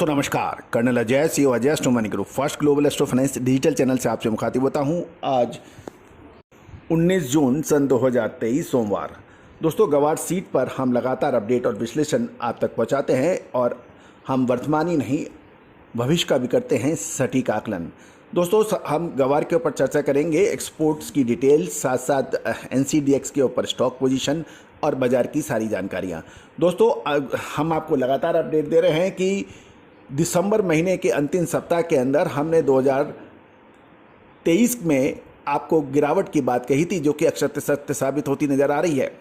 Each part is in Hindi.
तो नमस्कार, colonel Ajay CO Ajay astro money group first global astro finance digital channel से आपसे मुखातिब होता हूं। आज 19 जून सन 2023 सोमवार। दोस्तों, गवार सीट पर हम लगातार अपडेट और विश्लेषण आप तक पहुंचाते हैं और हम वर्तमान ही नहीं भविष्य का भी करते हैं सटीक आकलन। दोस्तों, हम गवार के ऊपर चर्चा करेंगे, एक्सपोर्ट्स की डिटेल, साथ साथ NCDX के ऊपर स्टॉक पोजीशन और बाज़ार की सारी जानकारियां। दोस्तों, हम आपको लगातार अपडेट दे रहे हैं कि दिसंबर महीने के अंतिम सप्ताह के अंदर हमने 2023 में आपको गिरावट की बात कही थी, जो कि अक्षर सत्य साबित होती नज़र आ रही है।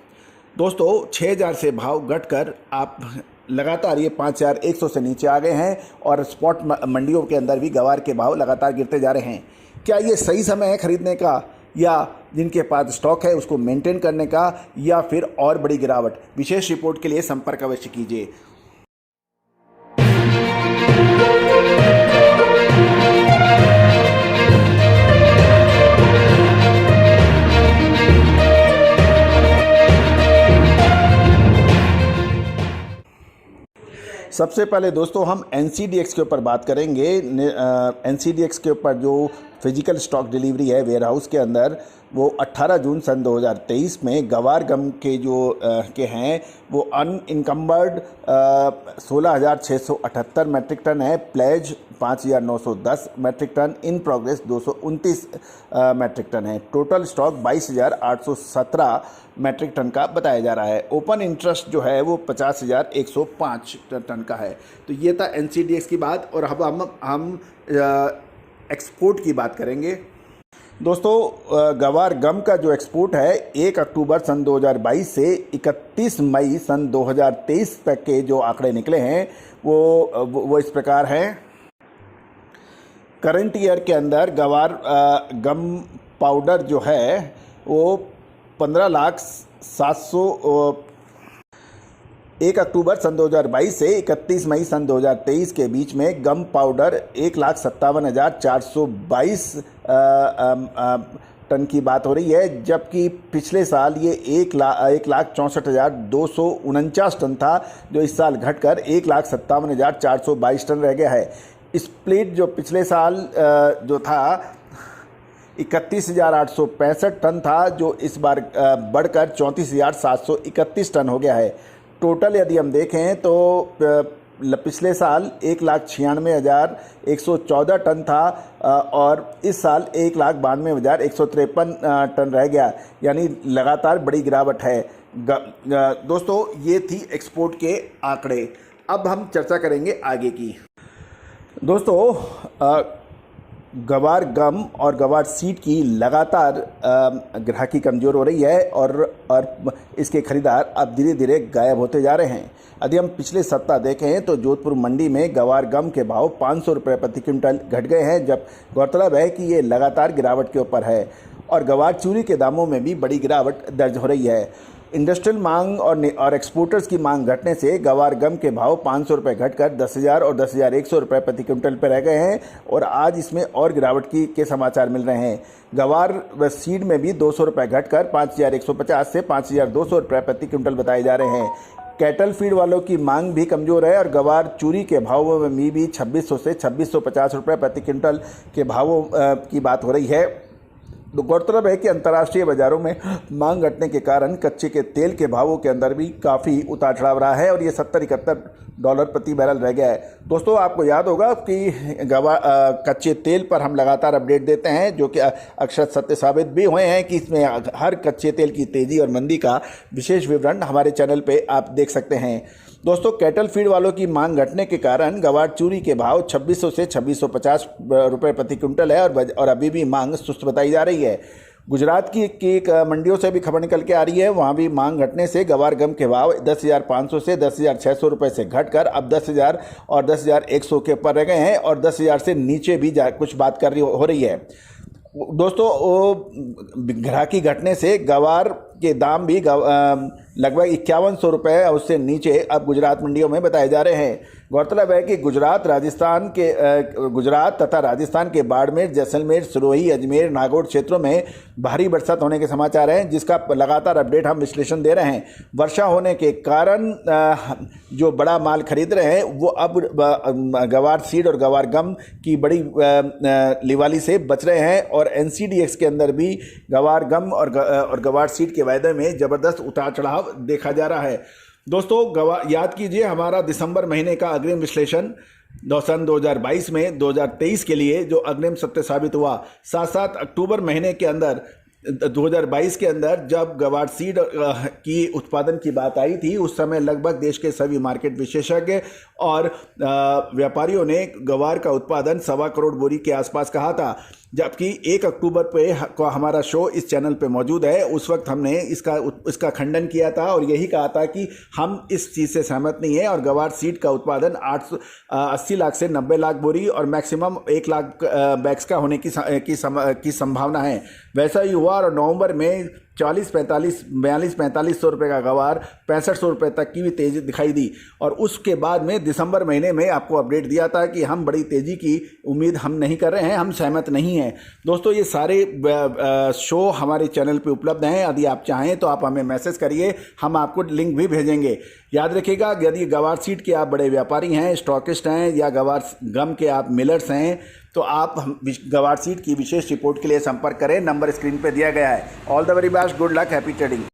दोस्तों, 6000 से भाव घटकर आप लगातार ये 5100 से नीचे आ गए हैं और स्पॉट मंडियों के अंदर भी गवार के भाव लगातार गिरते जा रहे हैं। क्या ये सही समय है खरीदने का, या जिनके पास स्टॉक है उसको मेंटेन करने का, या फिर और बड़ी गिरावट? विशेष रिपोर्ट के लिए संपर्क अवश्य कीजिए। सबसे पहले दोस्तों हम NCDX के ऊपर बात करेंगे। NCDX के ऊपर जो फिजिकल स्टॉक डिलीवरी है वेयर हाउस के अंदर, वो 18 जून सन 2023 में गवार गम के जो के हैं वो अनइनकम्बर्ड 16,678 मैट्रिक टन है, pledge 5,910 metric ton, in progress 229 metric ton है। टोटल स्टॉक 22,817 मैट्रिक टन का बताया जा रहा है। ओपन इंटरेस्ट जो है वो 50,105 टन का है। तो ये था NCDX की बात। और अब हम एक्सपोर्ट की बात करेंगे। दोस्तों, गवार गम का जो एक्सपोर्ट है 1 अक्टूबर सन 2022 से 31 मई सन 2023 तक के जो आंकड़े निकले हैं वो इस प्रकार हैं। करंट ईयर के अंदर गवार गम पाउडर जो है वो 15,07,000 1 अक्टूबर सन 2022 से 31 मई सन 2023 के बीच में गम पाउडर 1,57,422 टन की बात हो रही है, जबकि पिछले साल ये 1,64,249 टन था, जो इस साल घटकर 1,57,422 टन रह गया है। स्प्लिट जो पिछले साल जो था 31,865 टन था, जो इस बार बढ़कर 34,731 टन हो गया है। टोटल यदि हम देखें तो पिछले साल 1,96,114 टन था और इस साल 1,92,153 टन रह गया, यानी लगातार बड़ी गिरावट है। दोस्तों, ये थी एक्सपोर्ट के आंकड़े। अब हम चर्चा करेंगे आगे की। दोस्तों, गवार गम और गवार सीड की लगातार ग्राहकी कमज़ोर हो रही है और इसके खरीदार अब धीरे धीरे गायब होते जा रहे हैं। यदि हम पिछले सप्ताह देखें तो जोधपुर मंडी में गवार गम के भाव 500 रुपये प्रति क्विंटल घट गए हैं, जब गौरतलब है कि ये लगातार गिरावट के ऊपर है और गवार चूरी के दामों में भी बड़ी गिरावट दर्ज हो रही है। इंडस्ट्रियल मांग और एक्सपोर्टर्स की मांग घटने से गवार गम के भाव 500 रुपये घटकर 10,000 और 10,100 रुपये प्रति क्विंटल पर रह गए हैं और आज इसमें और गिरावट के समाचार मिल रहे हैं। गवार सीड में भी 200 रुपये घटकर 5,150 से 5,200 रुपये प्रति क्विंटल बताए जा रहे हैं। कैटल फीड वालों की मांग भी कमज़ोर है और गवार चूरी के भावों में भी 2,600 से 2,650 रुपये प्रति क्विंटल के भावों की बात हो रही है। तो गौरतलब है कि अंतर्राष्ट्रीय बाजारों में मांग घटने के कारण कच्चे के तेल के भावों के अंदर भी काफ़ी उतार चढ़ाव रहा है और ये $70-71 प्रति बैरल रह गया है। दोस्तों, आपको याद होगा कि कच्चे तेल पर हम लगातार अपडेट देते हैं, जो कि अक्षर सत्य साबित भी हुए हैं कि इसमें हर कच्चे तेल की तेज़ी और मंदी का विशेष विवरण हमारे चैनल पे आप देख सकते हैं। दोस्तों, कैटल फीड वालों की मांग घटने के कारण गवार चूरी के भाव 2,600 से 2,650 रुपये प्रति क्विंटल है और अभी भी मांग सुस्त बताई जा रही है। गुजरात की मंडियों से भी खबर निकल के आ रही है, वहाँ भी मांग घटने से गवार गम के भाव 10,500 से 10,600 रुपये से घटकर अब 10,000 और 10,100 के ऊपर रह गए हैं और 10,000 से नीचे भी कुछ बात हो रही है। दोस्तों, ग्राहकी घटने से गवार के दाम भी लगभग 5100 रुपये और उससे नीचे अब गुजरात मंडियों में बताए जा रहे हैं। गौरतलब है कि गुजरात तथा राजस्थान के बाड़मेर, जैसलमेर, सिरोही, अजमेर, नागौर क्षेत्रों में भारी बरसात होने के समाचार हैं, जिसका लगातार अपडेट हम विश्लेषण दे रहे हैं। वर्षा होने के कारण जो बड़ा माल खरीद रहे हैं वो अब गवार सीड और गवार गम की बड़ी लिवाली से बच रहे हैं और NCDX के अंदर भी गवार गम और गवार सीड के वायदे में ज़बरदस्त उतार चढ़ाव देखा जा रहा है। दोस्तों याद कीजिए हमारा दिसंबर महीने का अग्रिम विश्लेषण सन 2022 में 2023 के लिए जो अग्रिम सत्य साबित हुआ। साथ अक्टूबर महीने के अंदर 2022 के अंदर जब गवार सीड की उत्पादन की बात आई थी, उस समय लगभग देश के सभी मार्केट विशेषज्ञ और व्यापारियों ने गवार का उत्पादन 1.25 करोड़ बोरी के आसपास कहा था। जबकि 1 अक्टूबर पे हमारा शो इस चैनल पे मौजूद है, उस वक्त हमने इसका खंडन किया था और यही कहा था कि हम इस चीज़ से सहमत नहीं है और गवार सीड का उत्पादन 80 लाख से 90 लाख बोरी और मैक्सिमम 1 लाख बैग्स का होने की संभावना है। वैसा ही हुआ और नवंबर में 42-45 सौ रुपये का गवार 6500 रुपये तक की भी तेज़ी दिखाई दी और उसके बाद में दिसंबर महीने में आपको अपडेट दिया था कि हम बड़ी तेज़ी की उम्मीद हम नहीं कर रहे हैं, हम सहमत नहीं हैं। दोस्तों ये सारे शो हमारे चैनल पे उपलब्ध हैं, यदि आप चाहें तो आप हमें मैसेज करिए, हम आपको लिंक भी भेजेंगे। याद रखिएगा यदि गवार सीड के आप बड़े व्यापारी हैं, स्टॉकिस्ट हैं या गवार गम के आप मिलर्स हैं तो आप गवार सीड की विशेष रिपोर्ट के लिए संपर्क करें। नंबर स्क्रीन पे दिया गया है। All the very best, good luck, happy trading.